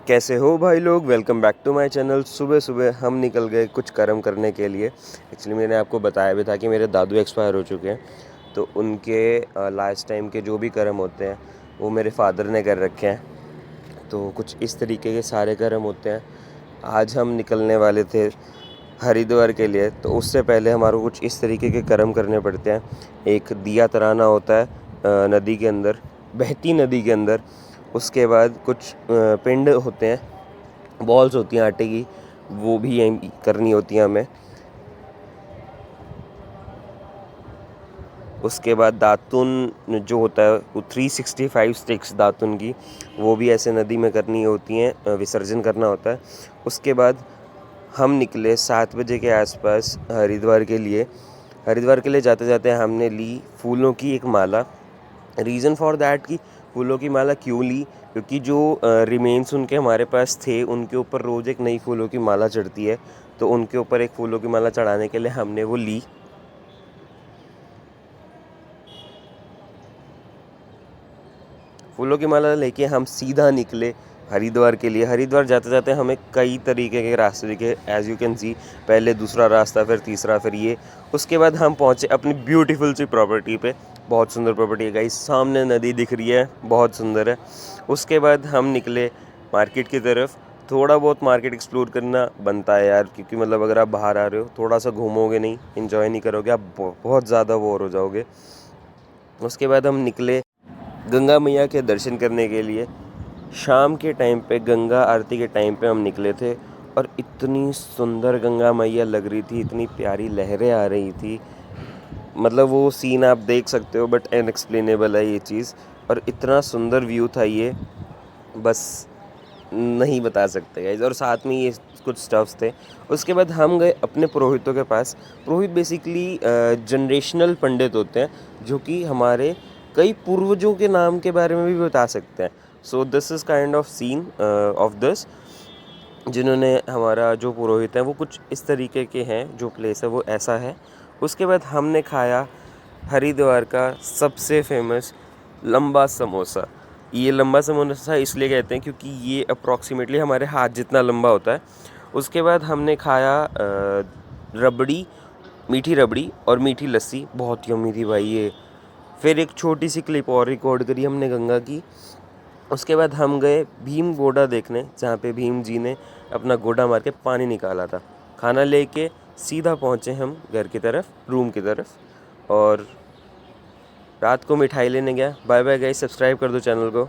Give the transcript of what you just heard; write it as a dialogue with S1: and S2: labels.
S1: कैसे हो भाई लोग। Welcome back to my channel. सुबह सुबह हम निकल गए कुछ कर्म करने के लिए। एक्चुअली मैंने आपको बताया भी था कि मेरे दादू एक्सपायर हो चुके हैं, तो उनके लास्ट टाइम के जो भी कर्म होते हैं वो मेरे फादर ने कर रखे हैं। तो कुछ इस तरीके के सारे कर्म होते हैं। आज हम निकलने वाले थे हरिद्वार के लिए, तो उससे पहले हमारे को कुछ इस तरीके के कर्म करने पड़ते हैं। एक दिया तराना होता है नदी के अंदर, बहती नदी के अंदर। उसके बाद कुछ पिंड होते हैं, बॉल्स होती हैं आटे की, वो भी यहीं करनी होती हैं हमें। उसके बाद दातुन जो होता है वो 365 स्टिक्स दातुन की, वो भी ऐसे नदी में करनी होती हैं, विसर्जन करना होता है। उसके बाद हम निकले 7 बजे के आसपास हरिद्वार के लिए। हरिद्वार के लिए जाते जाते हमने ली फूलों की एक माला। रीज़न फॉर दैट कि फूलों की माला क्यों ली, क्योंकि जो रिमेन्स उनके हमारे पास थे उनके ऊपर रोज़ एक नई फूलों की माला चढ़ती है, तो उनके ऊपर एक फूलों की माला चढ़ाने के लिए हमने वो ली। फूलों की माला लेके हम सीधा निकले हरिद्वार के लिए। हरिद्वार जाते जाते हमें कई तरीके के रास्ते दिखे, एज़ यू कैन सी। पहले दूसरा रास्ता, फिर तीसरा, फिर ये। उसके बाद हम पहुँचे अपनी ब्यूटीफुल सी प्रॉपर्टी पे। बहुत सुंदर प्रॉपर्टी है गाइस, सामने नदी दिख रही है, बहुत सुंदर है। उसके बाद हम निकले मार्केट की तरफ। थोड़ा बहुत मार्केट एक्सप्लोर करना बनता है यार, क्योंकि मतलब अगर आप बाहर आ रहे हो थोड़ा सा घूमोगे नहीं, इन्जॉय नहीं करोगे, आप बहुत ज़्यादा बोर हो जाओगे। उसके बाद हम निकले गंगा मैया के दर्शन करने के लिए। शाम के टाइम पे, गंगा आरती के टाइम पे हम निकले थे, और इतनी सुंदर गंगा मैया लग रही थी, इतनी प्यारी लहरें आ रही थी। मतलब वो सीन आप देख सकते हो, बट अनएक्सप्लेनेबल है ये चीज़। और इतना सुंदर व्यू था ये, बस नहीं बता सकते गाइस। और साथ में ये कुछ स्टफ्स थे। उसके बाद हम गए अपने पुरोहितों के पास। पुरोहित बेसिकली जनरेशनल पंडित होते हैं, जो कि हमारे कई पूर्वजों के नाम के बारे में भी बता सकते हैं। So this is kind of scene of this, जिन्होंने हमारा जो पुरोहित हैं वो कुछ इस तरीके के हैं, जो प्लेस है वो ऐसा है। उसके बाद हमने खाया हरिद्वार का सबसे फेमस लंबा समोसा। ये लंबा समोसा इसलिए कहते हैं क्योंकि ये अप्रॉक्सीमेटली हमारे हाथ जितना लंबा होता है। उसके बाद हमने खाया रबड़ी, मीठी रबड़ी और मीठी लस्सी, बहुत यम्मी थी भाई ये। फिर एक छोटी सी क्लिप और रिकॉर्ड करी हमने गंगा की। उसके बाद हम गए भीम गोड़ा देखने, जहाँ पे भीम जी ने अपना गोड़ा मार के पानी निकाला था। खाना लेके सीधा पहुँचे हम घर की तरफ, रूम की तरफ। और रात को मिठाई लेने गया। बाय बाय गाइस, सब्सक्राइब कर दो चैनल को।